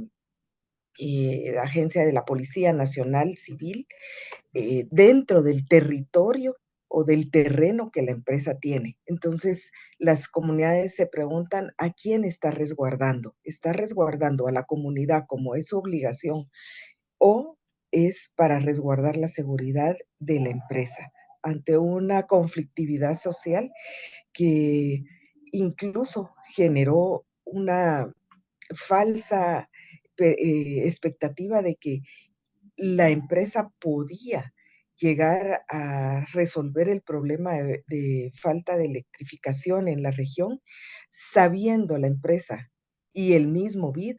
agencia de la Policía Nacional Civil dentro del territorio o del terreno que la empresa tiene. Entonces, las comunidades se preguntan a quién está resguardando. ¿Está resguardando a la comunidad como es su obligación o es para resguardar la seguridad de la empresa ante una conflictividad social que incluso generó una falsa expectativa de que la empresa podía llegar a resolver el problema de falta de electrificación en la región, sabiendo la empresa y el mismo BID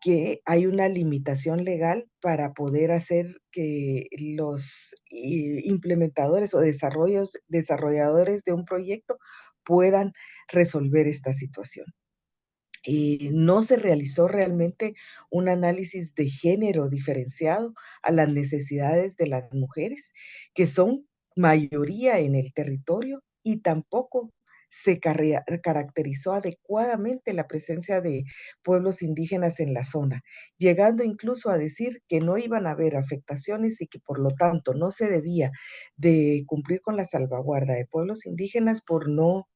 que hay una limitación legal para poder hacer que los implementadores o desarrolladores de un proyecto puedan resolver esta situación. No se realizó realmente un análisis de género diferenciado a las necesidades de las mujeres, que son mayoría en el territorio, y tampoco se caracterizó adecuadamente la presencia de pueblos indígenas en la zona, llegando incluso a decir que no iban a haber afectaciones y que por lo tanto no se debía de cumplir con la salvaguarda de pueblos indígenas por no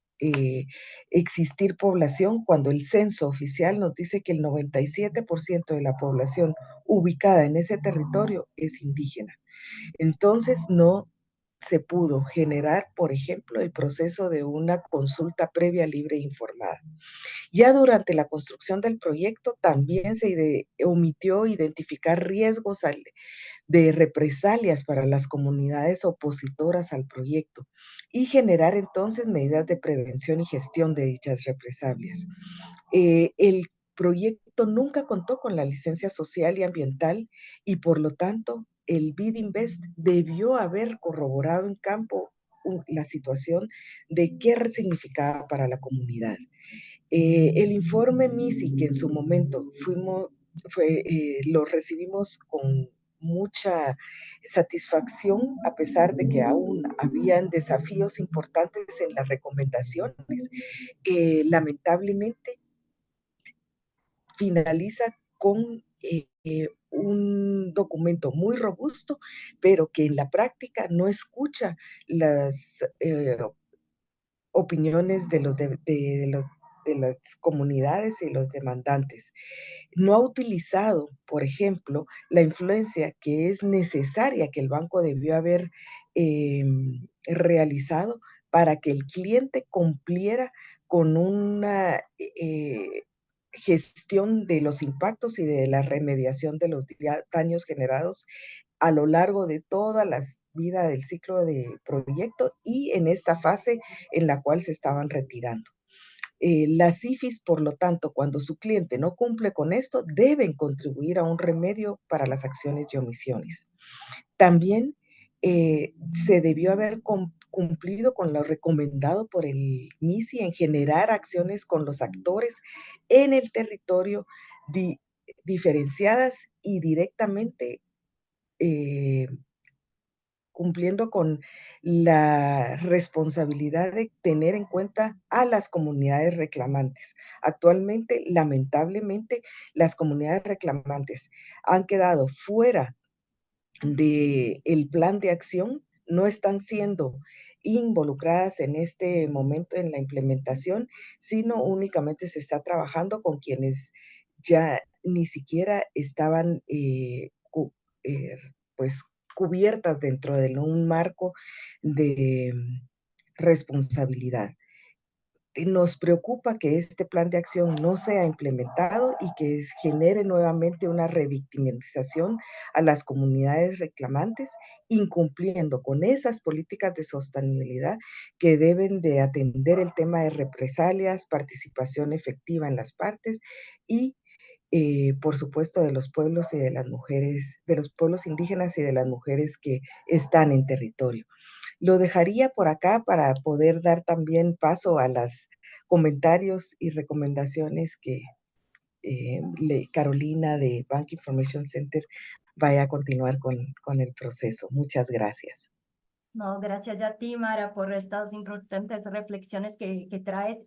existir población cuando el censo oficial nos dice que el 97% de la población ubicada en ese territorio es indígena. Entonces, no se pudo generar, por ejemplo, el proceso de una consulta previa, libre e informada. Ya durante la construcción del proyecto también se omitió identificar riesgos de represalias para las comunidades opositoras al proyecto y generar entonces medidas de prevención y gestión de dichas represalias. El proyecto nunca contó con la licencia social y ambiental y por lo tanto el BID Invest debió haber corroborado en campo la situación de qué significaba para la comunidad. El informe MISI, que en su momento lo recibimos con mucha satisfacción, a pesar de que aún habían desafíos importantes en las recomendaciones. Lamentablemente, finaliza con un documento muy robusto, pero que en la práctica no escucha las opiniones de las comunidades y los demandantes. No ha utilizado, por ejemplo, la influencia que es necesaria que el banco debió haber realizado para que el cliente cumpliera con una gestión de los impactos y de la remediación de los daños generados a lo largo de toda la vida del ciclo de proyecto y en esta fase en la cual se estaban retirando. Las IFIs, por lo tanto, cuando su cliente no cumple con esto, deben contribuir a un remedio para las acciones y omisiones. También se debió haber cumplido con lo recomendado por el MISI en generar acciones con los actores en el territorio diferenciadas y directamente cumpliendo con la responsabilidad de tener en cuenta a las comunidades reclamantes. Actualmente, lamentablemente, las comunidades reclamantes han quedado fuera del plan de acción, no están siendo involucradas en este momento en la implementación, sino únicamente se está trabajando con quienes ya ni siquiera estaban pues cubiertas dentro de un marco de responsabilidad. Nos preocupa que este plan de acción no sea implementado y que genere nuevamente una revictimización a las comunidades reclamantes, incumpliendo con esas políticas de sostenibilidad que deben de atender el tema de represalias, participación efectiva en las partes y, por supuesto, de los pueblos y de las mujeres, de los pueblos indígenas y de las mujeres que están en territorio. Lo dejaría por acá para poder dar también paso a los comentarios y recomendaciones que Carolina de Bank Information Center vaya a continuar con el proceso. Muchas gracias. No, gracias a ti, Mara, por estas importantes reflexiones que trae.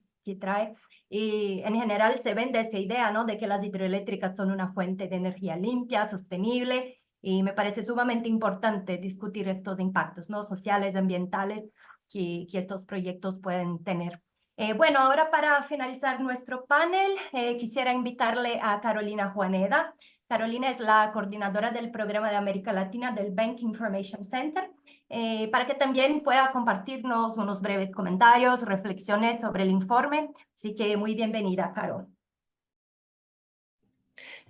Y en general se vende esa idea, ¿no? De que las hidroeléctricas son una fuente de energía limpia, sostenible, y me parece sumamente importante discutir estos impactos, ¿no? Sociales, ambientales que estos proyectos pueden tener. Bueno, ahora para finalizar nuestro panel, quisiera invitarle a Carolina Juaneda. Carolina es la coordinadora del programa de América Latina del Bank Information Center. Para que también pueda compartirnos unos breves comentarios, reflexiones sobre el informe. Así que muy bienvenida, Caro.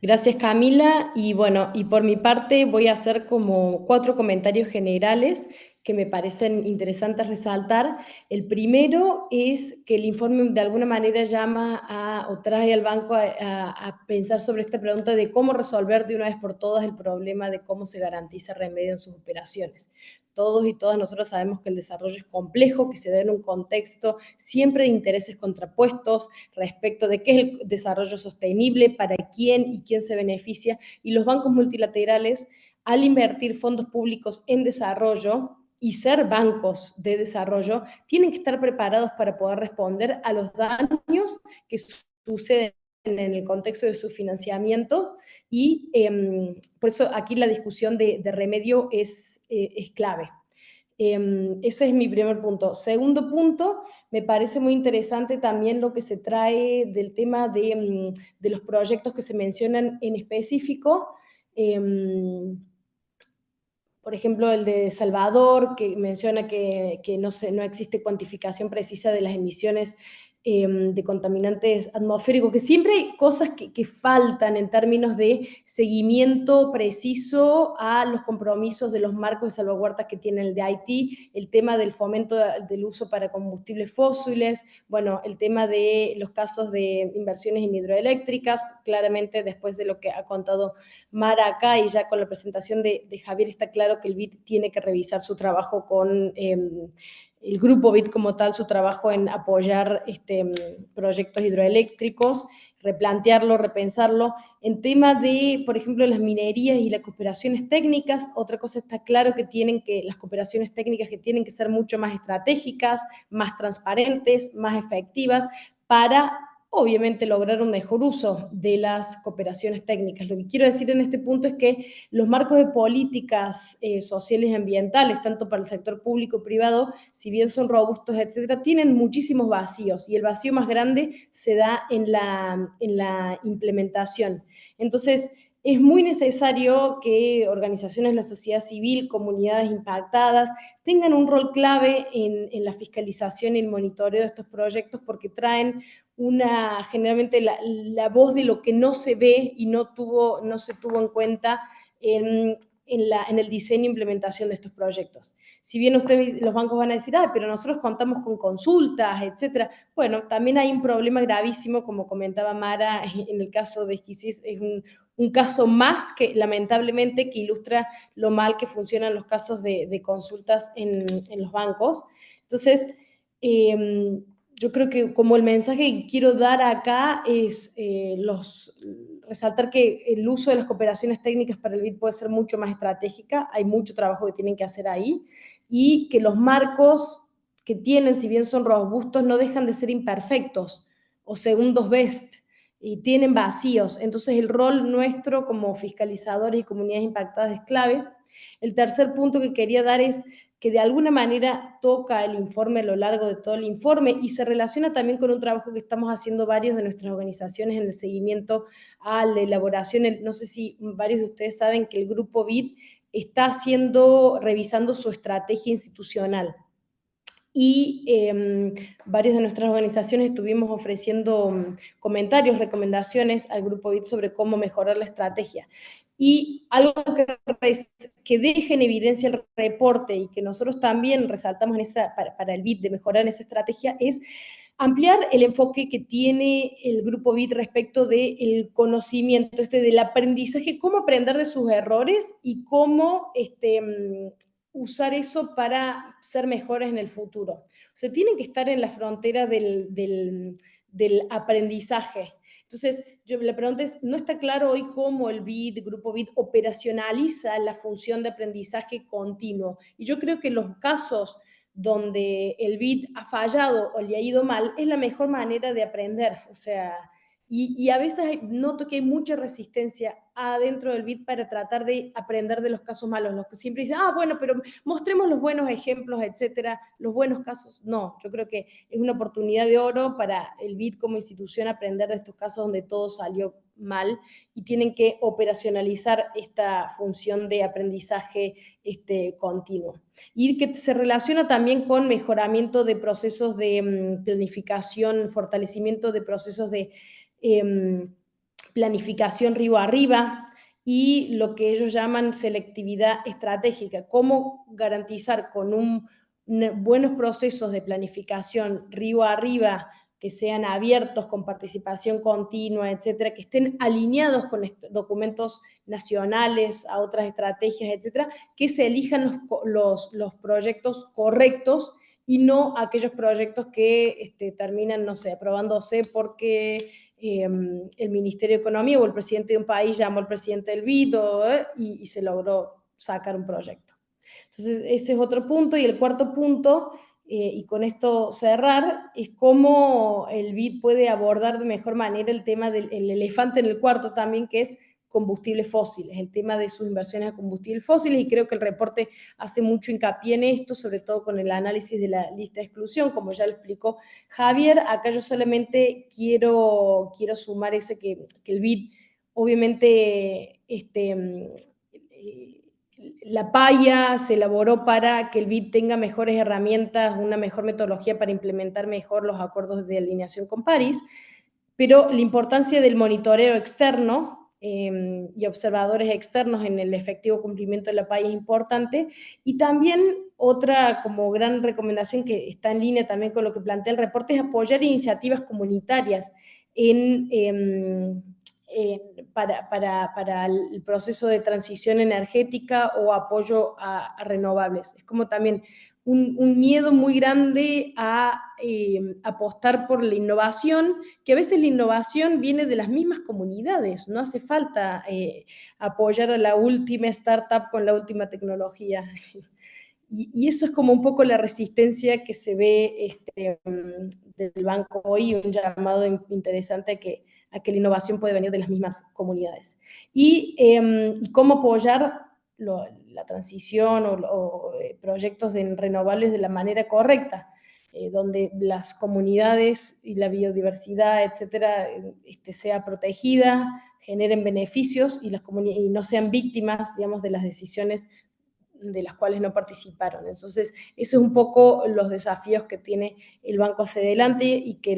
Gracias, Camila. Y bueno, y por mi parte voy a hacer como 4 comentarios generales que me parecen interesantes resaltar. El primero es que el informe de alguna manera llama o trae al banco a pensar sobre esta pregunta de cómo resolver de una vez por todas el problema de cómo se garantiza remedio en sus operaciones. Todos y todas nosotros sabemos que el desarrollo es complejo, que se da en un contexto siempre de intereses contrapuestos respecto de qué es el desarrollo sostenible, para quién y quién se beneficia, y los bancos multilaterales, al invertir fondos públicos en desarrollo y ser bancos de desarrollo, tienen que estar preparados para poder responder a los daños que suceden en el contexto de su financiamiento y por eso aquí la discusión de remedio es clave. Ese es mi primer punto. Segundo punto, me parece muy interesante también lo que se trae del tema de los proyectos que se mencionan en específico. Por ejemplo, el de Salvador, que menciona que no existe cuantificación precisa de las emisiones de contaminantes atmosféricos, que siempre hay cosas que faltan en términos de seguimiento preciso a los compromisos de los marcos de salvaguarda que tiene el de Haití, el tema del fomento del uso para combustibles fósiles, bueno, el tema de los casos de inversiones en hidroeléctricas, claramente después de lo que ha contado Mara acá y ya con la presentación de Javier está claro que el BID tiene que revisar su trabajo con el grupo BID como tal, su trabajo en apoyar proyectos hidroeléctricos, replantearlo, repensarlo. En tema de, por ejemplo, las minerías y las cooperaciones técnicas, otra cosa está claro que las cooperaciones técnicas que tienen que ser mucho más estratégicas, más transparentes, más efectivas para obviamente lograr un mejor uso de las cooperaciones técnicas. Lo que quiero decir en este punto es que los marcos de políticas sociales y ambientales, tanto para el sector público y privado, si bien son robustos, etcétera, tienen muchísimos vacíos y el vacío más grande se da en la implementación. Entonces, es muy necesario que organizaciones de la sociedad civil, comunidades impactadas, tengan un rol clave en la fiscalización y el monitoreo de estos proyectos porque traen generalmente la voz de lo que no se ve y no se tuvo en cuenta en el diseño e implementación de estos proyectos. Si bien ustedes, los bancos van a decir, pero nosotros contamos con consultas, etcétera. Bueno, también hay un problema gravísimo, como comentaba Mara, en el caso de Esquisís, es un caso más que, lamentablemente, que ilustra lo mal que funcionan los casos de consultas en los bancos. Entonces, yo creo que como el mensaje que quiero dar acá es resaltar que el uso de las cooperaciones técnicas para el BID puede ser mucho más estratégica, hay mucho trabajo que tienen que hacer ahí, y que los marcos que tienen, si bien son robustos, no dejan de ser imperfectos o segundos best, y tienen vacíos. Entonces el rol nuestro como fiscalizadores y comunidades impactadas es clave. El tercer punto que quería dar es que de alguna manera toca el informe a lo largo de todo el informe y se relaciona también con un trabajo que estamos haciendo varios de nuestras organizaciones en el seguimiento a la elaboración. No sé si varios de ustedes saben que el Grupo BID está revisando su estrategia institucional. Y varias de nuestras organizaciones estuvimos ofreciendo comentarios, recomendaciones al Grupo BID sobre cómo mejorar la estrategia. Y algo que deja en evidencia el reporte y que nosotros también resaltamos para el BID de mejorar en esa estrategia es ampliar el enfoque que tiene el Grupo BID respecto del conocimiento, del aprendizaje, cómo aprender de sus errores y cómo usar eso para ser mejores en el futuro. O sea, tienen que estar en la frontera del aprendizaje. Entonces, la pregunta es, ¿no está claro hoy cómo el Grupo BID operacionaliza la función de aprendizaje continuo? Y yo creo que los casos donde el BID ha fallado o le ha ido mal es la mejor manera de aprender. O sea, y a veces noto que hay mucha resistencia adentro del BID para tratar de aprender de los casos malos. Los que siempre dicen, bueno, pero mostremos los buenos ejemplos, etcétera, los buenos casos. No, yo creo que es una oportunidad de oro para el BID como institución aprender de estos casos donde todo salió mal y tienen que operacionalizar esta función de aprendizaje continuo. Y que se relaciona también con mejoramiento de procesos de planificación, fortalecimiento de procesos de planificación río arriba y lo que ellos llaman selectividad estratégica, cómo garantizar con buenos procesos de planificación río arriba que sean abiertos con participación continua, etcétera, que estén alineados con documentos nacionales, a otras estrategias, etcétera, que se elijan los proyectos correctos y no aquellos proyectos que terminan, no sé, aprobándose porque el Ministerio de Economía o el presidente de un país llamó al presidente del BID y se logró sacar un proyecto. Entonces, ese es otro punto. Y el cuarto punto, y con esto cerrar, es cómo el BID puede abordar de mejor manera el tema del elefante en el cuarto también, que es combustibles fósiles, el tema de sus inversiones a combustibles fósiles, y creo que el reporte hace mucho hincapié en esto, sobre todo con el análisis de la lista de exclusión, como ya lo explicó Javier. Acá yo solamente quiero sumar que el BID, obviamente, la PAIA se elaboró para que el BID tenga mejores herramientas, una mejor metodología para implementar mejor los acuerdos de alineación con París, pero la importancia del monitoreo externo y observadores externos en el efectivo cumplimiento de la PAI es importante. Y también otra como gran recomendación que está en línea también con lo que plantea el reporte es apoyar iniciativas comunitarias para el proceso de transición energética o apoyo a renovables. Es como también un miedo muy grande a apostar por la innovación, que a veces la innovación viene de las mismas comunidades, no hace falta apoyar a la última startup con la última tecnología. Y eso es como un poco la resistencia que se ve del banco hoy, un llamado interesante a que la innovación puede venir de las mismas comunidades. Y cómo apoyar la transición o proyectos de renovables de la manera correcta, donde las comunidades y la biodiversidad, etcétera, sea protegida, generen beneficios y no sean víctimas, digamos, de las decisiones de las cuales no participaron. Entonces, eso es un poco los desafíos que tiene el banco hacia adelante y que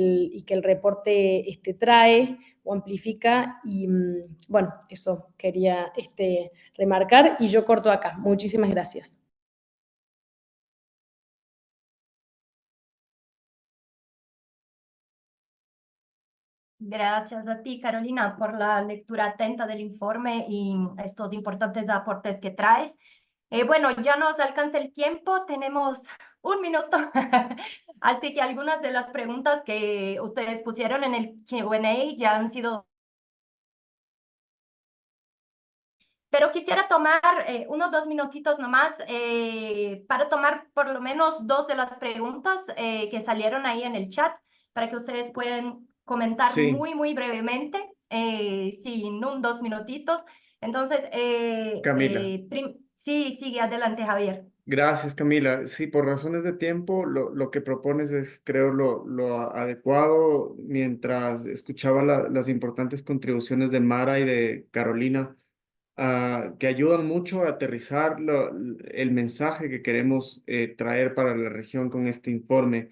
el reporte trae o amplifica. Y bueno, eso quería remarcar y yo corto acá. Muchísimas gracias. Gracias a ti, Carolina, por la lectura atenta del informe y estos importantes aportes que traes. Bueno, ya nos alcanza el tiempo, tenemos un minuto, así que algunas de las preguntas que ustedes pusieron en el Q&A ya han sido. Pero quisiera tomar unos 2 minutitos nomás para tomar por lo menos 2 de las preguntas que salieron ahí en el chat para que ustedes puedan comentar Sí, muy brevemente, sin 2 minutitos. Entonces, Camila. sí, sigue adelante, Javier. Gracias, Camila. Sí, por razones de tiempo, lo que propones es, creo, adecuado. Mientras escuchaba las importantes contribuciones de Mara y de Carolina, que ayudan mucho a aterrizar el mensaje que queremos traer para la región con este informe,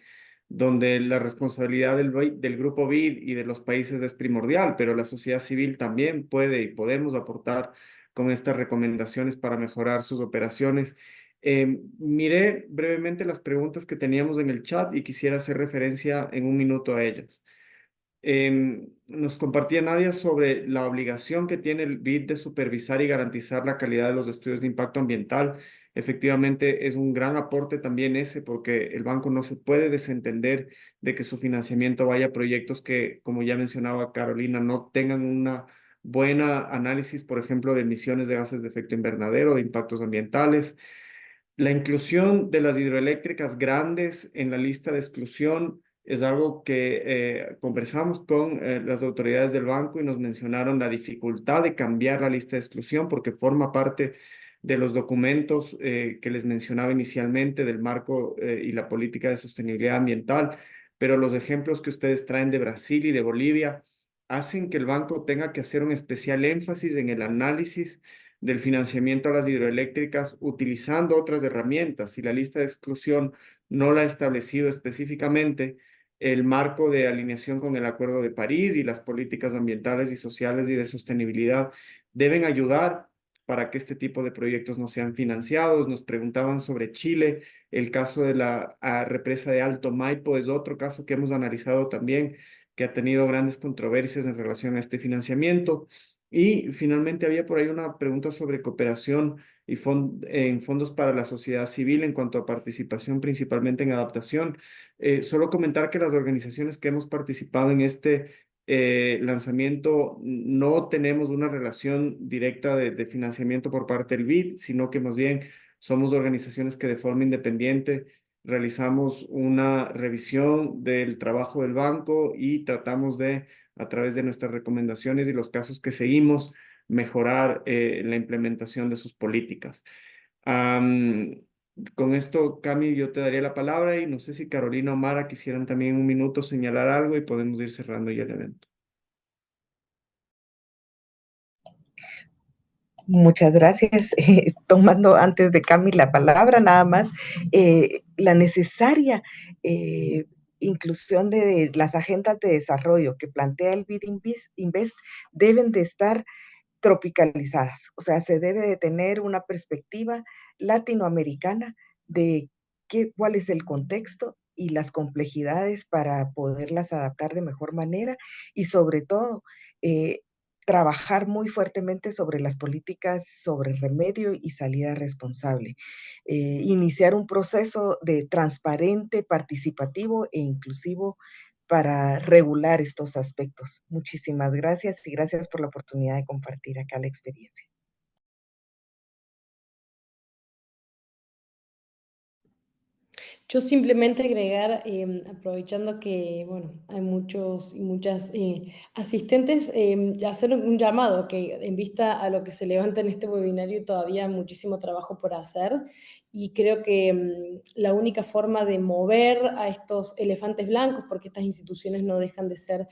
donde la responsabilidad del grupo BID y de los países es primordial, pero la sociedad civil también puede y podemos aportar con estas recomendaciones para mejorar sus operaciones. Miré brevemente las preguntas que teníamos en el chat y quisiera hacer referencia en un minuto a ellas. Nos compartía Nadia sobre la obligación que tiene el BID de supervisar y garantizar la calidad de los estudios de impacto ambiental. Efectivamente, es un gran aporte también ese, porque el banco no se puede desentender de que su financiamiento vaya a proyectos que, como ya mencionaba Carolina, no tengan una buena análisis, por ejemplo, de emisiones de gases de efecto invernadero, de impactos ambientales. La inclusión de las hidroeléctricas grandes en la lista de exclusión es algo que conversamos con las autoridades del banco y nos mencionaron la dificultad de cambiar la lista de exclusión porque forma parte de los documentos que les mencionaba inicialmente del marco y la política de sostenibilidad ambiental, pero los ejemplos que ustedes traen de Brasil y de Bolivia hacen que el banco tenga que hacer un especial énfasis en el análisis del financiamiento a las hidroeléctricas utilizando otras herramientas. Y la lista de exclusión no la ha establecido específicamente, el marco de alineación con el Acuerdo de París y las políticas ambientales y sociales y de sostenibilidad deben ayudar para que este tipo de proyectos no sean financiados. Nos preguntaban sobre Chile, el caso de la represa de Alto Maipo es otro caso que hemos analizado también, que ha tenido grandes controversias en relación a este financiamiento. Y finalmente había por ahí una pregunta sobre cooperación y en fondos para la sociedad civil en cuanto a participación, principalmente en adaptación. Solo comentar que las organizaciones que hemos participado en este lanzamiento no tenemos una relación directa de financiamiento por parte del BID, sino que más bien somos organizaciones que de forma independiente realizamos una revisión del trabajo del banco y tratamos de, a través de nuestras recomendaciones y los casos que seguimos, mejorar la implementación de sus políticas. Am, con esto, Cami, yo te daría la palabra y no sé si Carolina o Mara quisieran también en un minuto señalar algo y podemos ir cerrando ya el evento. Muchas gracias. Tomando antes de Cami la palabra, nada más, la necesaria inclusión de las agendas de desarrollo que plantea el BID Invest deben de estar tropicalizadas, o sea, se debe de tener una perspectiva latinoamericana de cuál es el contexto y las complejidades para poderlas adaptar de mejor manera y sobre todo trabajar muy fuertemente sobre las políticas sobre remedio y salida responsable. Iniciar un proceso de transparente, participativo e inclusivo para regular estos aspectos. Muchísimas gracias y gracias por la oportunidad de compartir acá la experiencia. Yo simplemente agregar, aprovechando que bueno, hay muchos y muchas asistentes, hacer un llamado que en vista a lo que se levanta en este webinario todavía hay muchísimo trabajo por hacer y creo que la única forma de mover a estos elefantes blancos, porque estas instituciones no dejan de ser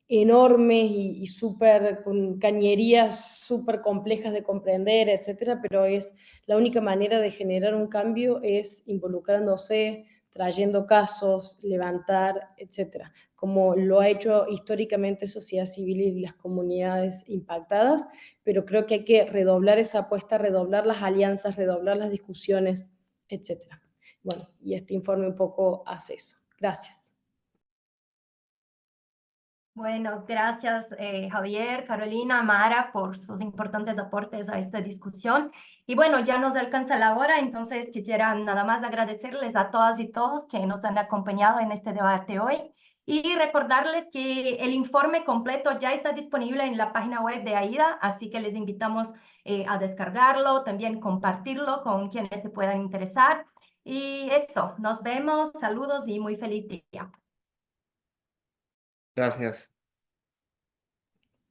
enormes y súper, con cañerías súper complejas de comprender, etcétera, pero es la única manera de generar un cambio es involucrándose, trayendo casos, levantar, etcétera, como lo ha hecho históricamente sociedad civil y las comunidades impactadas, pero creo que hay que redoblar esa apuesta, redoblar las alianzas, redoblar las discusiones, etcétera. Bueno, y este informe un poco hace eso. Gracias. Bueno, gracias Javier, Carolina, Mara por sus importantes aportes a esta discusión. Y bueno, ya nos alcanza la hora, entonces quisiera nada más agradecerles a todas y todos que nos han acompañado en este debate hoy y recordarles que el informe completo ya está disponible en la página web de AIDA, así que les invitamos a descargarlo, también compartirlo con quienes se puedan interesar. Y eso, nos vemos, saludos y muy feliz día. Gracias.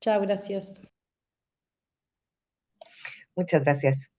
Chao, gracias. Muchas gracias.